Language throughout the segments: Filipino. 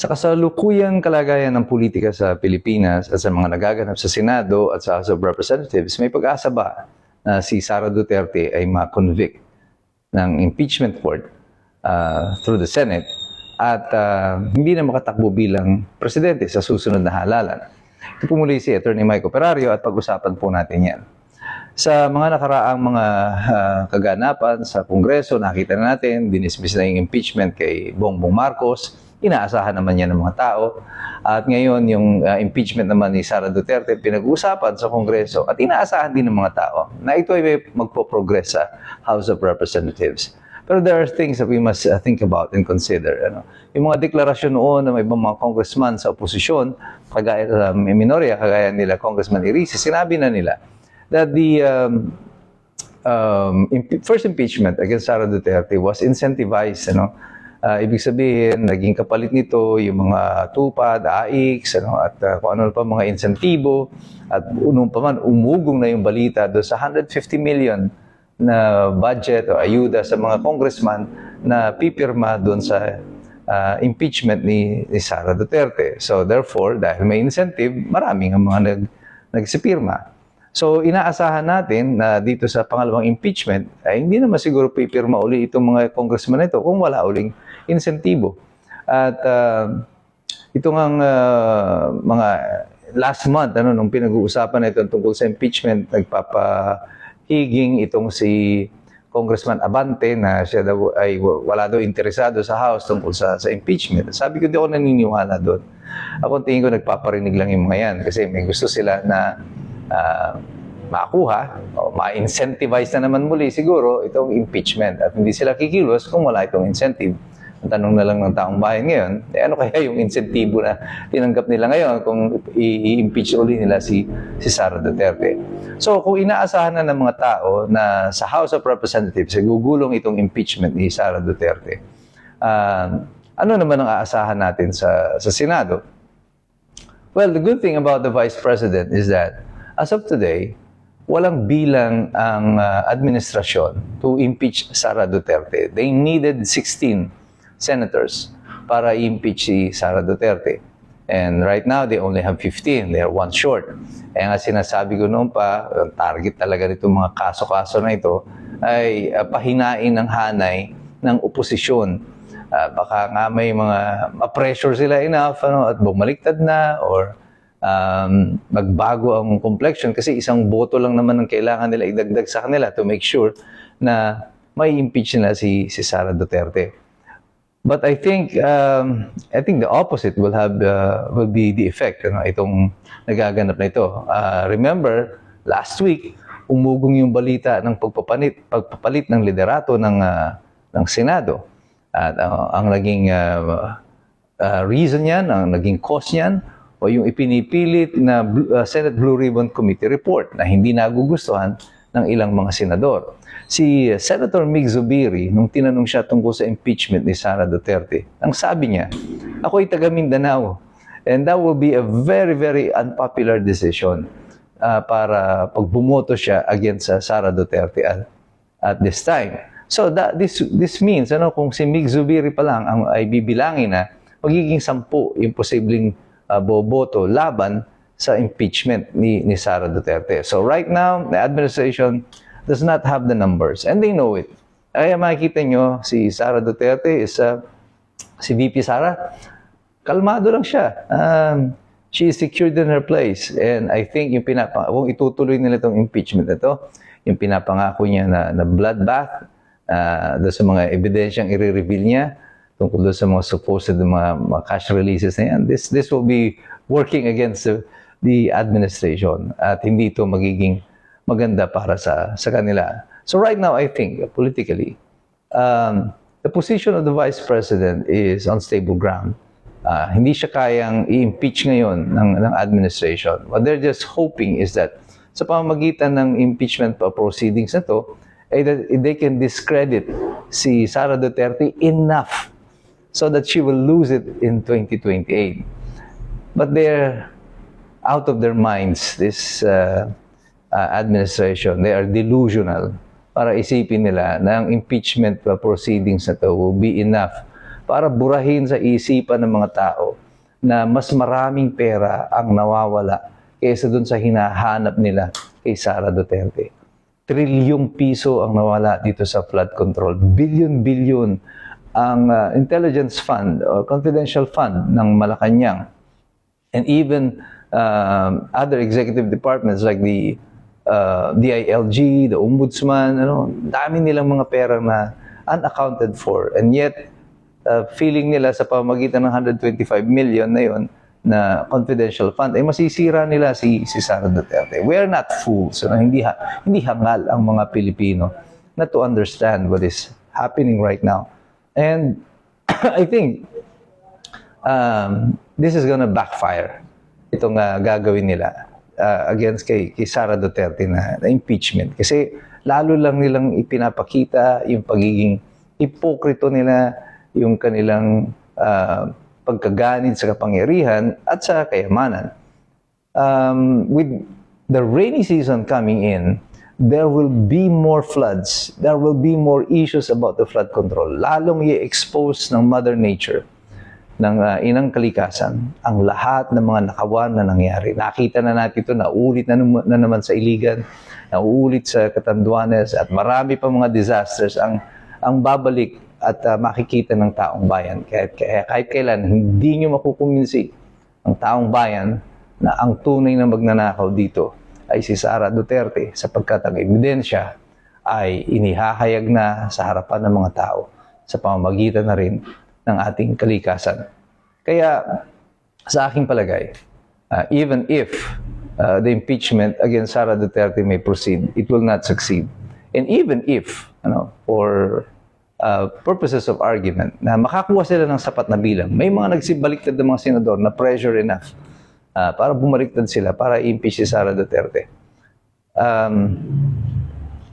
Sa kasalukuyang kalagayan ng politika sa Pilipinas at sa mga nagaganap sa Senado at sa House of Representatives, may pag-asa ba na si Sara Duterte ay ma-convict ng impeachment court through the Senate at hindi na makatakbo bilang presidente sa susunod na halalan? Ito po muli si Attorney Mike Operario at pag-usapan po natin yan. Sa mga nakaraang mga kaganapan sa Kongreso, nakita na natin, dinismiss na yung impeachment kay Bongbong Marcos. Inaasahan naman yan ng mga tao. At ngayon, yung impeachment naman ni Sara Duterte, pinag-uusapan sa Kongreso at inaasahan din ng mga tao na ito ay magpo-progress sa House of Representatives. Pero there are things that we must think about and consider. Yung mga deklarasyon noon ng ibang mga congressman sa oposisyon, kagaya sa minorya, kagaya nila Congressman Irice, sinabi na nila that the first impeachment against Sara Duterte was incentivized. Ibig sabihin, naging kapalit nito yung mga tupad, AIX, at kung ano pa mga insentibo. At unong pa man, umugong na yung balita doon sa 150 million na budget o ayuda sa mga congressman na pipirma doon sa impeachment ni Sara Duterte. So therefore, dahil may incentive, maraming ang mga nagsipirma. So inaasahan natin na dito sa pangalawang impeachment ay hindi naman siguro pipirma uli itong mga congressman ito kung wala uling insentibo. At ito ngang mga last month, nung pinag-uusapan na ito tungkol sa impeachment, nagpapahiging itong si Congressman Abante na siya daw ay wala daw interesado sa House tungkol sa impeachment. Sabi ko, di ako naniniwala doon. Ako tingin ko nagpaparinig lang yung mga yan kasi may gusto sila na makuha o ma-incentivize na naman muli siguro itong impeachment at hindi sila kikilos kung wala itong incentive. Ang tanong na lang ng taong bayan ngayon, ano kaya yung insentibo na tinanggap nila ngayon kung i-impeach uli nila si Sara Duterte. So kung inaasahan na ng mga tao na sa House of Representatives gugulong itong impeachment ni Sara Duterte, ano naman ang aasahan natin sa Senado? Well, the good thing about the Vice President is that as of today, walang bilang ang administrasyon to impeach Sara Duterte. They needed 16 senators para i-impeach si Sara Duterte. And right now, they only have 15. They are one short. Kaya nga sinasabi ko noon pa, target talaga nitong mga kaso-kaso na ito ay pahinain ng hanay ng oposisyon. Baka nga may mga ma-pressure sila enough at bumaliktad na or magbago ang complexion kasi isang boto lang naman ang kailangan nila idagdag sa kanila to make sure na may impeach nila si Sara Duterte. But I think the opposite will be the effect itong nagaganap na ito. Remember last week umugong yung balita ng pagpapalit ng liderato ng Senado. At ang naging reason niyan, ang naging cause niyan o yung ipinipilit na Senate Blue Ribbon Committee report na hindi nagugustuhan ng ilang mga senador. Si Senator Mig Zubiri, nung tinanong siya tungkol sa impeachment ni Sara Duterte, ang sabi niya, ako ay taga Mindanao and that will be a very, very unpopular decision para pag bumoto siya against Sara Duterte at this time. So this means, kung si Mig Zubiri pa lang ay bibilangin na, magiging 10 yung posibleng boboto laban sa impeachment ni Sara Duterte. So right now, the administration does not have the numbers and they know it. Kaya makikita nyo, si Sara Duterte si VP Sara, kalmado lang siya. She is secured in her place and I think kung itutuloy nila itong impeachment ito, yung pinapangako niya na bloodbath, doon sa mga ebidensyang i-reveal niya tungkol doon sa mga supposed mga cash releases na yan, this will be working against the administration at hindi ito magiging maganda para sa kanila. So right now, I think, politically, the position of the Vice President is on stable ground. Hindi siya kayang i-impeach ngayon ng administration. What they're just hoping is that sa pamamagitan ng impeachment proceedings na to, that they can discredit si Sara Duterte enough so that she will lose it in 2028. But they're out of their minds, this administration. They are delusional para isipin nila na ang impeachment proceedings na to will be enough para burahin sa isipan ng mga tao na mas maraming pera ang nawawala kaysa dun sa hinahanap nila kay Sara Duterte. Trilyong piso ang nawala dito sa flood control. Bilyon-bilyon ang intelligence fund or confidential fund ng Malacanang. And even other executive departments like the DILG, the Ombudsman, dami nilang mga pera na unaccounted for. And yet, feeling nila sa pamamagitan ng 125 million na yon na confidential fund, ay masisira nila si Sara Duterte. We are not fools. Hindi hangal ang mga Pilipino na to understand what is happening right now. And I think this is gonna backfire. Itong gagawin nila against kay Sara Duterte na impeachment. Kasi lalo lang nilang ipinapakita yung pagiging hipokrito nila, yung kanilang pagkaganid sa kapangyarihan at sa kayamanan. With the rainy season coming in, there will be more floods. There will be more issues about the flood control. Lalong i-expose ng Mother Nature, ng inang kalikasan, ang lahat ng mga nakawan na nangyari. Nakita na natin ito, nauulit na naman sa Iligan, nauulit sa Catanduanes, at marami pa mga disasters ang babalik at makikita ng taong bayan. Kaya kahit kailan, hindi nyo makukuminsi ang taong bayan na ang tunay na magnanakaw dito ay si Sara Duterte, sapagkat ang ebidensya ay inihahayag na sa harapan ng mga tao sa pamamagitan na rin ng ating kalikasan. Kaya sa aking palagay, even if the impeachment against Sara Duterte may proceed, it will not succeed. And even if, for purposes of argument, na makakuha sila ng sapat na bilang, may mga nagsibaliktad ng mga senador na pressure enough para bumaliktad sila, para i-impeach si Sara Duterte.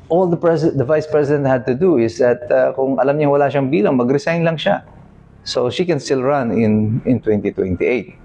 All the Vice President had to do is that kung alam niya wala siyang bilang, mag-resign lang siya. So she can still run in 2028.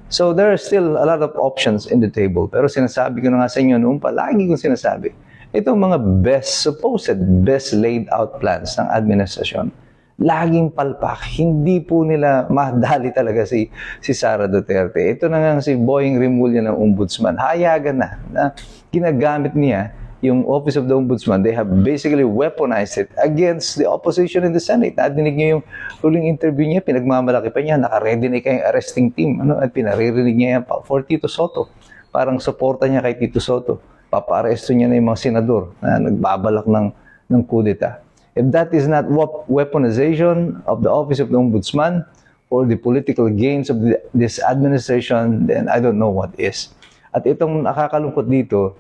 So there are still a lot of options in the table. Pero sinasabi ko na nga sa inyo noon pa, lagi kong sinasabi, itong mga supposed best laid out plans ng administrasyon, laging palpak. Hindi po nila madali talaga si Sara Duterte. Ito na nga si Boying Rimulya ng Ombudsman. Hayagan na ginagamit niya yung Office of the Ombudsman. They have basically weaponized it against the opposition in the Senate. Nadinig niyo yung huling interview niya, pinagmamalaki pa niya, naka-ready na kayong arresting team. At pinaririnig niya yan for Tito Soto. Parang suporta niya kay Tito Soto. Papa-aresto niya na yung mga senador na nagbabalak ng kudeta. If that is not weaponization of the Office of the Ombudsman or the political gains of this administration, then I don't know what is. At itong nakakalungkot dito,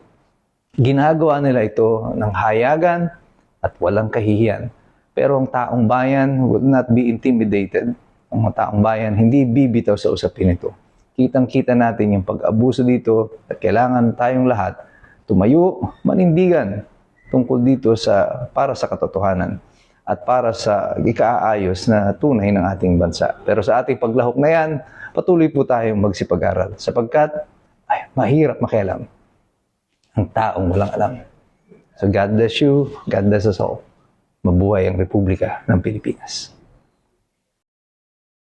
ginagawa nila ito ng hayagan at walang kahihiyan. Pero ang taong bayan would not be intimidated. Ang taong bayan hindi bibitaw sa usapin ito. Kitang-kita natin yung pag-abuso dito at kailangan tayong lahat tumayo, manindigan tungkol dito para sa katotohanan at para sa ikaayos na tunay ng ating bansa. Pero sa ating paglahok na yan, patuloy po tayong magsipag-aral sapagkat mahirap makialam ang taong walang alam. So God bless you, God bless us all. Mabuhay ang Republika ng Pilipinas.